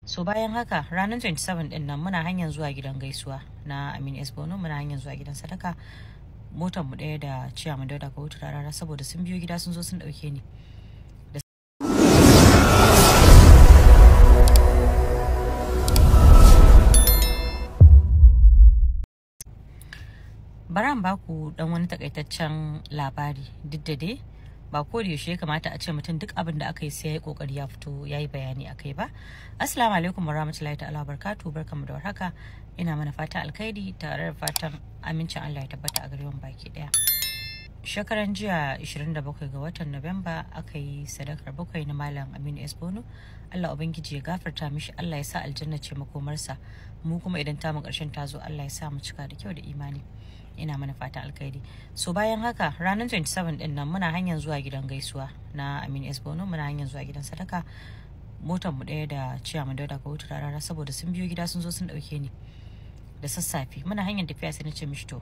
So bayan haka ranar 27 din nan muna hanyar zuwa gidan gaisuwa na Aminu S Bono, muna hanyar zuwa gidan sadaka. Motar mu ɗaya da Ciyaman Dauda Kahutu Rarara saboda sun biyo gida sun zo sun ɗauke ni. Baran baku dan wani takaitaccen labari duk da dai ba ko da yaushe ya kamata a ce mutum duk abin da aka yi sai ya yi kokari ya fito ya yi bayani akai ba. Assalamu alaikum warahmatullahi ta'ala barakatuh, barkamu da warhaka. Ina mana fata alkhairi tare da fatan amincin Allah ya tabbata a gare mu baki daya. Shekaran jiya 27 ga watan Nuwamba aka yi sadakar bakwai na Malam Aminu S Bono. Allah ubangiji ya gafarta mishi, Allah ya sa aljanna ce makomarsa, mu kuma idan ta mu karshen ta zo Allah ya sa mu cika da kyau da imani. Ina mana fata alkhairi. So bayan haka ranar 27 din nan muna hanyar zuwa gidan gaisuwa na Aminu S Bono, muna hanyar zuwa gidan sadaka. Motar mu ɗaya da Ciyaman Dauda Kahutu Rarara saboda sun biyo gida sun zo sun ɗauke ni da sassafe. Muna hanyar tafiya sai na ce mishi to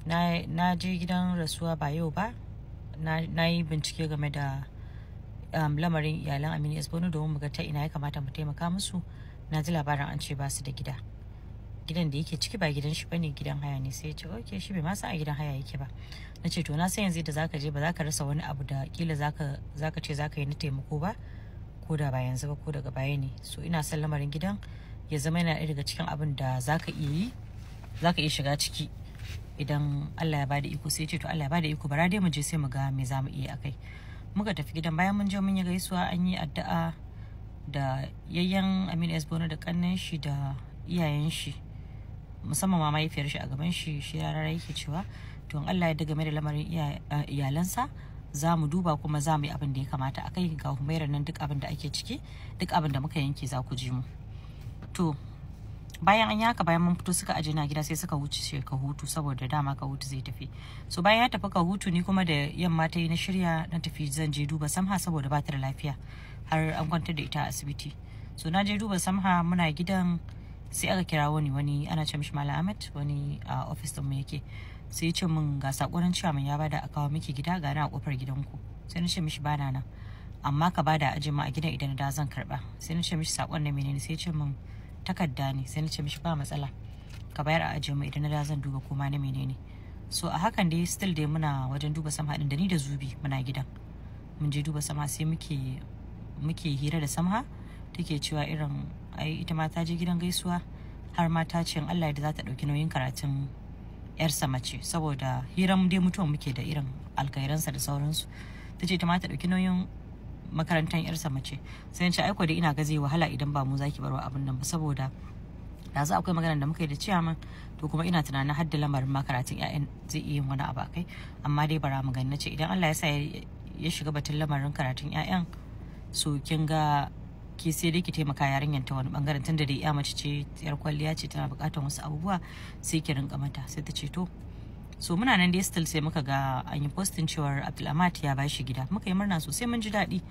na je gidan rasuwa ba yau ba, na yi bincike game da lamarin iyalan Aminu S Bono domin mu ga ta ina ya kamata mu taimaka musu. Na ji labarin an ce ba su da gida, gidan da yake ciki ba gidan shi bane, gidan haya ne. Sai ya ce okay, shi bai ma san a gidan haya yake ba. Na ce to na san yanzu da zaka je ba zaka rasa wani abu da kila zaka ce zaka yi na taimako ba, ko da ba yanzu ba ko daga baya ne. So ina son lamarin gidan ya zama yana daga cikin abin da zaka iya shiga ciki idan Allah ya bada iko. Sai ya ce to Allah ya bada iko, bara dai mu je sai mu ga me zamu iya akai. Muka tafi gidan, bayan mun je mun yi gaisuwa, an yi addu'a da yayyan Aminu S Bono da kannan shi da iyayen shi, musamman ma mahaifiyar shi a gaban shi Rarara yake cewa to in Allah ya daga mai da lamarin iyalansa za mu duba kuma za mu yi abin da ya kamata akai. Ga Humaira nan duk abin da ake ciki, duk abin da muka yanke za ku ji mu. To bayan an yi haka, bayan mun fito suka aje na gida sai suka wuce shi Kahutu saboda dama Kahutu zai tafi. So bayan ya tafi Kahutu, ni kuma da yamma ta yi na shirya na tafi zan je duba Samha saboda ba ta da lafiya, har an kwantar da ita a asibiti. So na je duba Samha, muna gidan sai aka kira wani ana ce mishi Malam Ahmed, wani a office din mu yake. Sai ya ce min ga sakonin Ciyaman ya bada a kawo miki gida, ga na a kofar gidanku. Sai na ce mishi bana nan, amma ka bada aje ma a gidan idan da zan karba. Sai na ce mishi sakon na menene? Sai ya ce min takarda ne. Sai na ce mishi ba matsala, ka bayar a aje mu idan da zan duba koma na menene. So a hakan dai still dai muna wajen duba Samha din da ni da Zubi muna gidan. Mun je duba Samha sai muke hira da Samha, take cewa irin ai ita ma ta je gidan gaisuwa, har ma ta ce Allah da za ta dauki nauyin karatun yarsa mace, saboda hiran dai mutuwan muke da irin alkairansa da sauransu. Ta ce ta ma ta dauki nauyin makarantar yarsa mace. Sai na ce aiko da ina ga zai wahala idan ba mu zaki barwa abin nan ba, saboda yanzu akwai magana da muka yi da Ciyaman, to kuma ina tunanin har da lamarin makaratun ƴaƴan zai iya yin wani abu akai, amma dai bara mu gani. Na ce idan Allah ya sa ya shiga batun lamarin karatun ƴaƴan, so kin ga ke sai dai ki taimaka yarinyar ta wani bangaren, tunda dai ya mace ce, yar kwalliya ce, tana bukatar wasu abubuwa, sai ki rinka mata. Sai ta ce to. So muna nan dai still sai muka ga an yi postin cewar Abdulhamad ya bashi gida. Muka yi murna sosai, mun ji daɗi.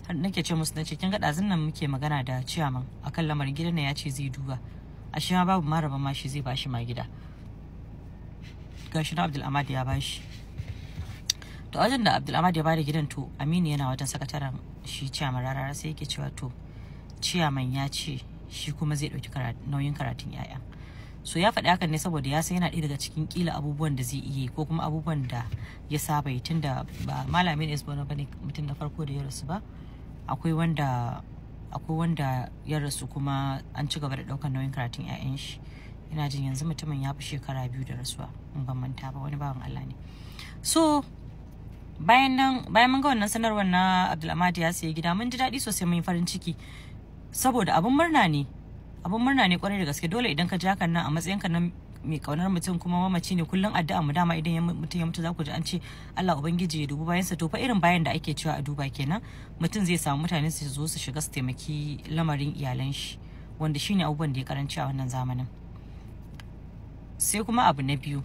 Har nake ce musu, nace kin ga ɗazun nan muke magana da Ciyaman akan lamarin gidan nan, ya ce zai duba, ashe ma babu maraba ma shi zai bashi ma gida. Gashi na Abdulhamad ya bashi. To wajen da Abdulhamad ya bada gidan, to Aminu yana wajen sakataren shi Ciyaman Rarara, sai yake cewa to Ciyaman ya ce shi kuma zai ɗauki nauyin karatun 'ya'ya. So ya faɗi hakan ne saboda ya san yana ɗaya daga cikin kila abubuwan da zai iya ko kuma abubuwan da ya saba yi, tunda ba Malamin S Bono bane mutum na farko da ya rasu ba. Akwai wanda ya rasu kuma an ci gaba da ɗaukar nauyin karatun 'ya'yan shi. Ina jin yanzu mutumin ya fi shekara 2 da rasuwa in ban manta ba, wani bawan Allah ne. So bayan mun ga wannan sanarwar na Abdulhamad ya sayi gida, mun ji daɗi sosai, mun yi farin ciki saboda abun murna ne kwarai da gaske. Dole idan ka ji hakan nan a matsayin ka na mai kaunar mutum kuma mamaci ne, kullum addu'a mu dama idan mutum ya mutu za ku ji an ce Allah ubangiji ya dubi bayansa. To fa irin bayan da ake cewa a duba kenan, mutum zai samu mutane su zo su shiga su taimaki lamarin iyalan shi, wanda shine abubuwan da ya karanci a wannan zamanin. Sai kuma abu na biyu,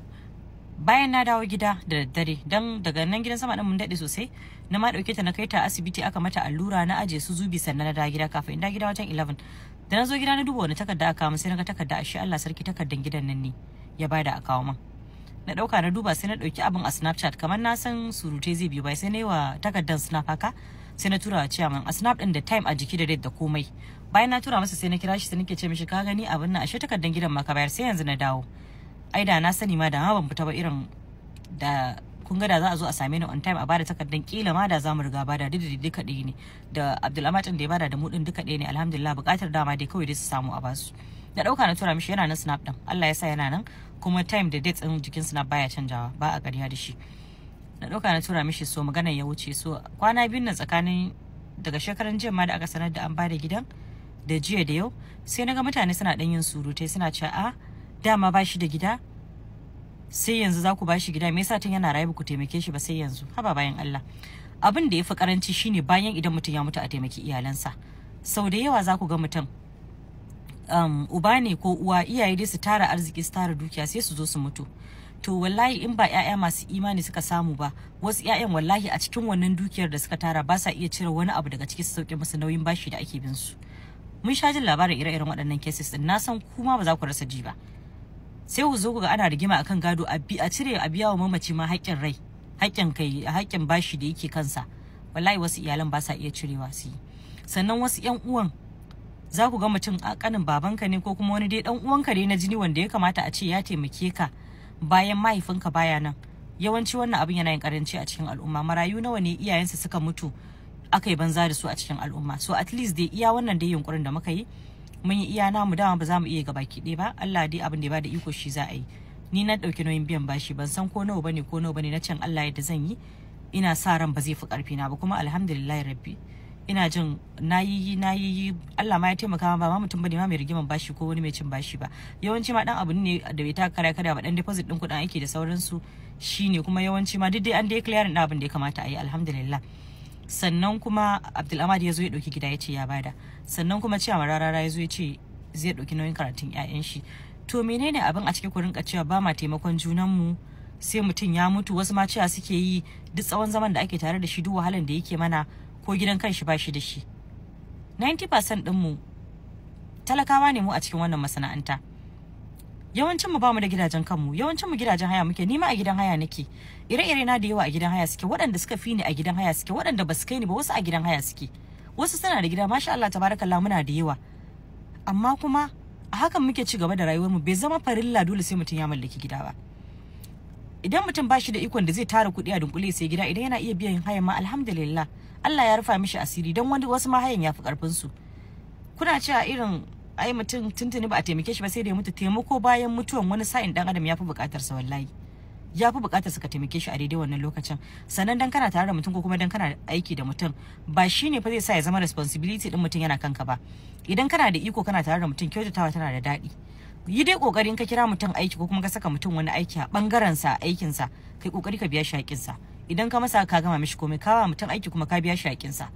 bayan na dawo gida da daddare, dan daga nan gidan sama din mun dade sosai, na ma dauke ta na kai ta asibiti, aka mata allura, na aje su Zubi, sannan na dawo gida. Kafin da gida wajen 11 da na zo gida na duba wani takarda aka kawo, sai na ga takarda, ashe Allah sarki takardan gidan nan ne ya bada a kawo min. Na dauka na duba, sai na dauki abin a Snapchat, kamar na san surute zai biyo bai, sai na yi wa takardan snap haka sai na tura wa chairman a snap din da time a jiki da date da komai. Bayan na tura masa sai na kira shi sai nake ce mishi ka gani abin nan ashe takardan gidan ma ka bayar sai yanzu na dawo. Ai da na sani ma da ma ban fita ba irin da kun ga da za a zo a same ni on time a bada takardan kila ma da za mu riga bada duka ɗaya ne da Abdulhamid din da ya bada da mu din duka ɗaya ne alhamdulillah buƙatar dama dai kawai dai su samu a basu. Da dauka na tura mishi yana nan snap din Allah ya sa yana nan kuma time da dates din jikin snap baya canjawa ba a ƙarya da shi. Na dauka na tura mishi so maganar ya wuce so kwana biyun nan tsakanin daga shekaran jiya ma da aka sanar da an bada gidan da jiya da yau sai naga mutane suna dan yin surutai suna cewa a dama ba shi da gida sai yanzu za ku ba shi gida me yasa tun yana rayu ku taimake shi ba sai yanzu haba bayan Allah. Abin da ya fi karanci shine bayan idan mutum ya mutu a taimaki iyalansa. Sau da yawa za ku ga mutum uba ne ko uwa iyaye dai su tara arziki su tara dukiya sai su zo su mutu. To wallahi in ba 'ya'ya masu imani suka samu ba wasu 'ya'yan wallahi a cikin wannan dukiyar da suka tara ba sa iya cire wani abu daga ciki su sauke musu nauyin bashi da ake bin su. Mun sha jin labarin ire-iren waɗannan cases din na san kuma ba za ku rasa ji ba. Sai ku zo ku ga ana rigima akan gado a cire a biya wa mamaci ma haƙƙin rai haƙƙin kai haƙƙin bashi da yake kansa wallahi wasu iyalan ba sa iya cirewa su yi. Sannan wasu ƴan uwan za ku ga mutum a kanin babanka ne ko kuma wani dai dan uwanka ne na jini wanda ya kamata a ce ya taimake ka bayan mahaifinka baya nan. Yawanci wannan abin yana yin karanci a cikin al'umma. Marayu nawa ne iyayensu suka mutu aka yi banza da su a cikin al'umma. So at least dai iya wannan dai yunkurin da muka yi mun yi iya namu dama ba za mu iya gabaki ɗaya ba Allah dai abin da ya bada iko shi za a yi. Ni na ɗauki nauyin biyan bashi ban san ko nawa bane na can Allah yadda zan yi ina sa ran ba zai fi ƙarfi na ba kuma alhamdulillah rabbi ina jin nayi Allah ma ya taimaka ba ma mutum bane ma mai rigiman bashi ko wani mai cin bashi ba. Yawanci ma dan abu ne da bai ta kara ba dan deposit din kuɗin aiki da sauransu shine kuma yawanci ma duk dai an dai clearing abin da ya kamata a yi alhamdulillah. Sannan kuma Abdulhamid ya zo ya dauki gida ya ce ya bada. Sannan kuma cewa Rarara ya zo ya ce zai dauki nauyin karatun ƴaƴan shi. To menene abin a cikin ku rinka cewa ba ma taimakon junan mu sai mutum ya mutu wasu ma cewa suke yi duk tsawon zaman da ake tare da shi duk wahalan da yake mana ko gidan kanshi ba shi da shi. 90% din mu talakawa ne mu a cikin wannan masana'anta. Yawancin mu bamu da gidajen kanmu, yawancin mu gidajen haya muke, ni ma a gidan haya nake. Ire-ire na da yawa a gidan haya suke, waɗanda suka fi ni a gidan haya suke, waɗanda ba su kai ni ba wasu a gidan haya suke. Wasu suna da gida masha Allah tabarakallah muna da yawa. Amma kuma a hakan muke ci gaba da rayuwar mu bai zama farilla dole sai mutum ya mallaki gida ba. Idan mutum ba shi da ikon da zai tara kuɗi a dunkule sai gida idan yana iya biyan hayan ma alhamdulillah. Allah ya rufa mishi asiri don wani wasu ma hayan ya fi karfin su. Kuna cewa irin ai mutum tuntuni ba a taimake shi ba sai da ya mutu taimako bayan mutuwan wani sa'in dan adam ya fi bukatar sa wallahi. Ya fi bukatar sa ka taimake shi a daidai wannan lokacin. Sannan dan kana tare da mutum ko kuma dan kana aiki da mutum ba shine fa zai sa ya zama responsibility din mutum yana kanka ba. Idan kana da iko kana tare da mutum kyautatawa tana da daɗi. Yi dai kokarin ka kira mutum aiki ko kuma ka saka mutum wani aiki a bangaren sa aikin sa kai kokari ka biya shi haƙin sa. Idan ka masa ka gama mishi komai kawa mutum aiki kuma ka biya shi haƙin sa.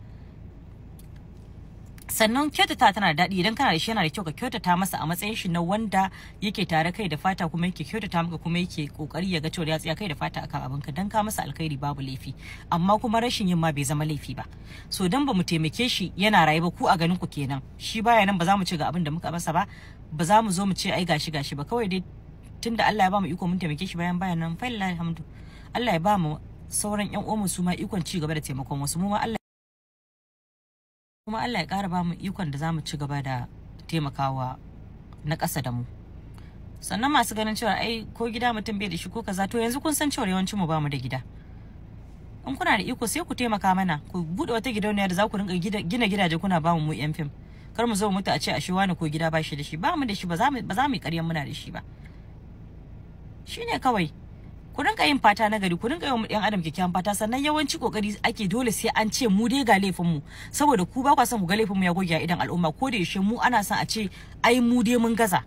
Sannan kyautata tana da daɗi idan kana da shi yana da kyau ka kyautata masa a matsayin shi na wanda yake tare kai da fata kuma yake kyautata maka kuma yake kokari ya ga cewa ya tsaya kai da fata akan abinka dan ka masa alkhairi babu laifi amma kuma rashin yin ma bai zama laifi ba. So dan ba mu taimake shi yana raye ba ku a ganin ku kenan shi baya nan ba za mu ci ga abin da muka masa ba ba za mu zo mu ce ai gashi ba kawai dai tunda Allah ya ba mu iko mun taimake shi bayan nan fa lillahi alhamdu. Allah ya ba mu sauran ƴan uwanmu su ma ikon ci gaba da taimakon wasu mu ma Allah ya ƙara ba mu ikon da za mu ci gaba da taimakawa na ƙasa da mu. Sannan masu ganin cewa ai ko gida mutum bai da shi ko kaza to yanzu kun san cewa yawancin mu ba mu da gida. In kuna da iko sai ku taimaka mana ku bude wata gidauniya da za ku rinka gina gidaje kuna ba mu yan fim. Kar mu zo mutu a ce a shi wani ko gida ba shi da shi ba mu da shi ba za mu yi ƙaryan muna da shi ba. Shine kawai. Ku rinka yin fata na gari ku rinka yin yan adam kyakkyawan fata sannan yawanci kokari ake dole sai an ce mu dai ga laifin mu saboda ku ba kwa son ku ga laifin mu ya goge a idan al'umma ko da yaushe mu ana son a ce ai mu dai mun gaza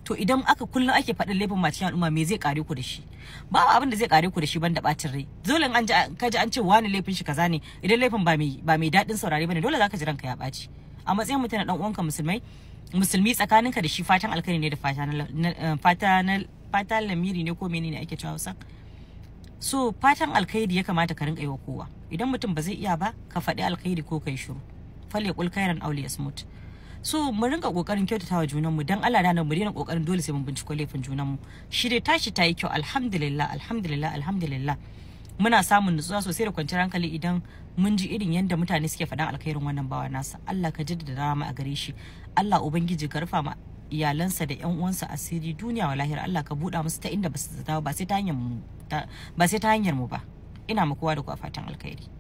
to idan aka kullun ake faɗin laifin ma cikin al'umma me zai kare ku da shi ba abin da zai kare ku da shi banda bacin rai dole an kaji an ce wani laifin shi kaza ne idan laifin ba mai daɗin saurare bane dole zaka ji ranka ya ɓaci a matsayin mutum na dan uwanka musulmi tsakaninka da shi fatan alkhairi ne da fata lamiri ne ko menene ake cewa Hausa. So fatan alkhairi ya kamata ka rinka yi wa kowa idan mutum ba zai iya ba ka faɗi alkhairi ko kai shiru fale kul khairan aw liyasmut. So mu rinka kokarin kyautatawa junan mu dan Allah da nan mu daina kokarin dole sai mun binciko laifin junan mu shi dai tashi tayi kyau alhamdulillah muna samun nutsuwa sosai da kwanciyar hankali idan mun ji irin yadda mutane suke faɗan alkhairin wannan bawa nasa. Allah ka jaddada rama a gare shi, Allah ubangiji ka rufa ma iyalansa da ƴan uwansa asiri duniya wa lahira. Allah ka buɗa musu ta inda ba su zata ba sai ta hanyar mu ba. Ina ma kowa da kowa fatan alkhairi.